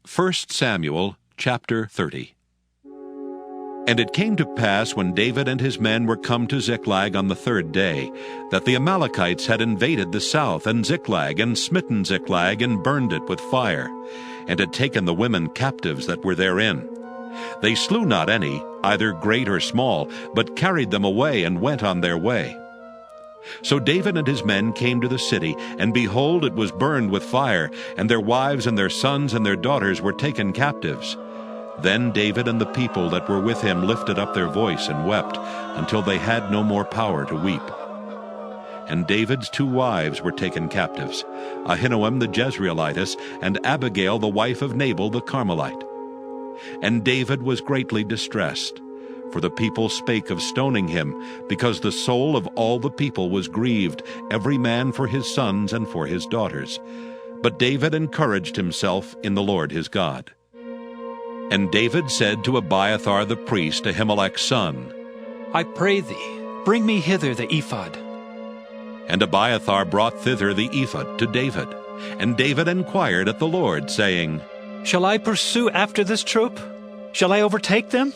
1 Samuel chapter 30. And it came to pass, when David and his men were come to Ziklag on the third day, that the Amalekites had invaded the south and Ziklag, and smitten Ziklag, and burned it with fire, and had taken the women captives that were therein. They slew not any, either great or small, but carried them away, and went on their way. So David and his men came to the city, and behold, it was burned with fire, and their wives and their sons and their daughters were taken captives. Then David and the people that were with him lifted up their voice and wept, until they had no more power to weep. And David's 2 wives were taken captives, Ahinoam the Jezreelitess, and Abigail the wife of Nabal the Carmelite. And David was greatly distressed, for the people spake of stoning him, because the soul of all the people was grieved, every man for his sons and for his daughters. But David encouraged himself in the Lord his God. And David said to Abiathar the priest, Ahimelech's son, I pray thee, bring me hither the ephod. And Abiathar brought thither the ephod to David. And David inquired at the Lord, saying, Shall I pursue after this troop? Shall I overtake them?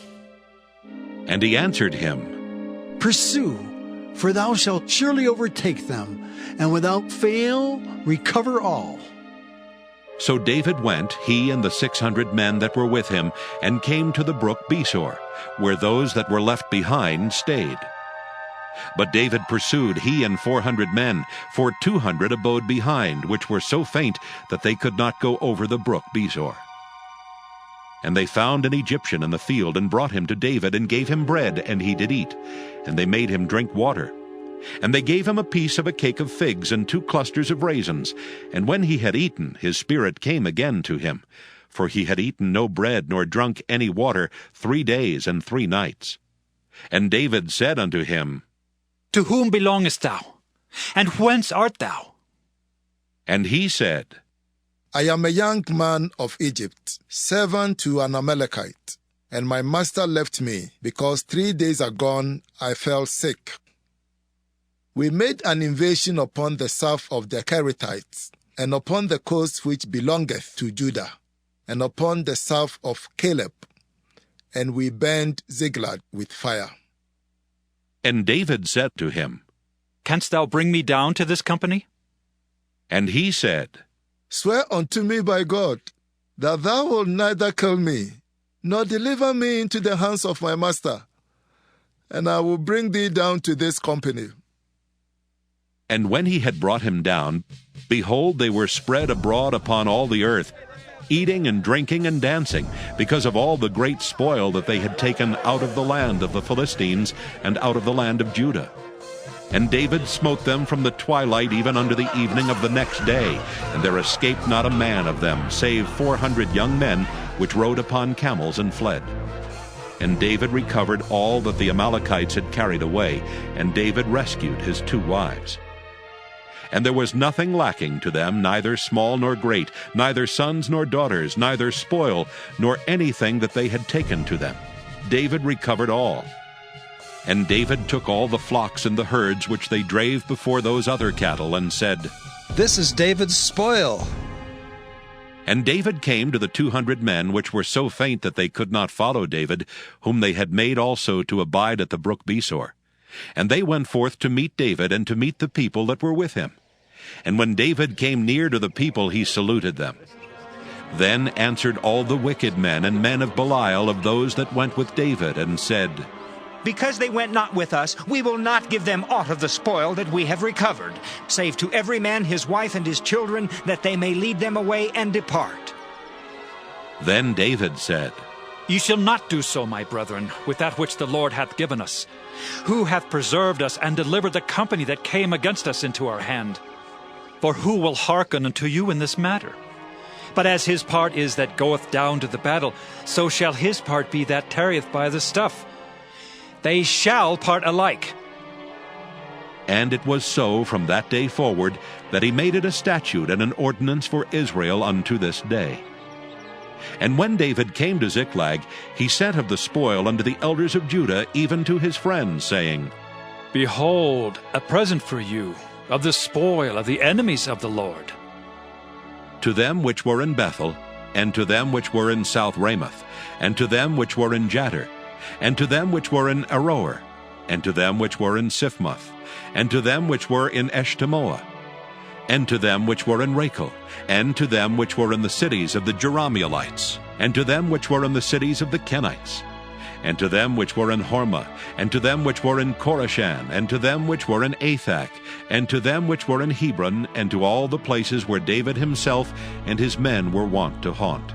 And he answered him, Pursue, for thou shalt surely overtake them, and without fail recover all. So David went, he and the 600 men that were with him, and came to the brook Besor, where those that were left behind stayed. But David pursued, he and 400 men, for 200 abode behind, which were so faint that they could not go over the brook Besor. And they found an Egyptian in the field, and brought him to David, and gave him bread, and he did eat. And they made him drink water. And they gave him a piece of a cake of figs, and 2 clusters of raisins. And when he had eaten, his spirit came again to him, for he had eaten no bread, nor drunk any water 3 days and 3 nights. And David said unto him, To whom belongest thou? And whence art thou? And he said, I am a young man of Egypt, servant to an Amalekite, and my master left me, because 3 days agone I fell sick. We made an invasion upon the south of the Kerethites, and upon the coast which belongeth to Judah, and upon the south of Caleb, and we burned Ziklag with fire. And David said to him, Canst thou bring me down to this company? And he said, Swear unto me by God, that thou wilt neither kill me, nor deliver me into the hands of my master, and I will bring thee down to this company. And when he had brought him down, behold, they were spread abroad upon all the earth, eating and drinking and dancing, because of all the great spoil that they had taken out of the land of the Philistines and out of the land of Judah. And David smote them from the twilight even unto the evening of the next day, and there escaped not a man of them, save 400 young men, which rode upon camels and fled. And David recovered all that the Amalekites had carried away, and David rescued his 2 wives. And there was nothing lacking to them, neither small nor great, neither sons nor daughters, neither spoil, nor anything that they had taken to them. David recovered all. And David took all the flocks and the herds which they drave before those other cattle, and said, This is David's spoil. And David came to the 200 men which were so faint that they could not follow David, whom they had made also to abide at the brook Besor. And they went forth to meet David, and to meet the people that were with him. And when David came near to the people, he saluted them. Then answered all the wicked men and men of Belial of those that went with David, and said, Because they went not with us, we will not give them aught of the spoil that we have recovered, save to every man his wife and his children, that they may lead them away and depart. Then David said, Ye shall not do so, my brethren, with that which the Lord hath given us. Who hath preserved us and delivered the company that came against us into our hand? For who will hearken unto you in this matter? But as his part is that goeth down to the battle, so shall his part be that tarrieth by the stuff. They shall part alike. And it was so from that day forward, that he made it a statute and an ordinance for Israel unto this day. And when David came to Ziklag, he sent of the spoil unto the elders of Judah, even to his friends, saying, Behold, a present for you, of the spoil of the enemies of the Lord. To them which were in Bethel, and to them which were in South Ramoth, and to them which were in Jattir, and to them which were in Aroer, and to them which were in Siphmoth, and to them which were in Eshtemoa, and to them which were in Rachel, and to them which were in the cities of the Jerahmeelites, and to them which were in the cities of the Kenites, and to them which were in Hormah, and to them which were in Korashan, and to them which were in Athak, and to them which were in Hebron, and to all the places where David himself and his men were wont to haunt.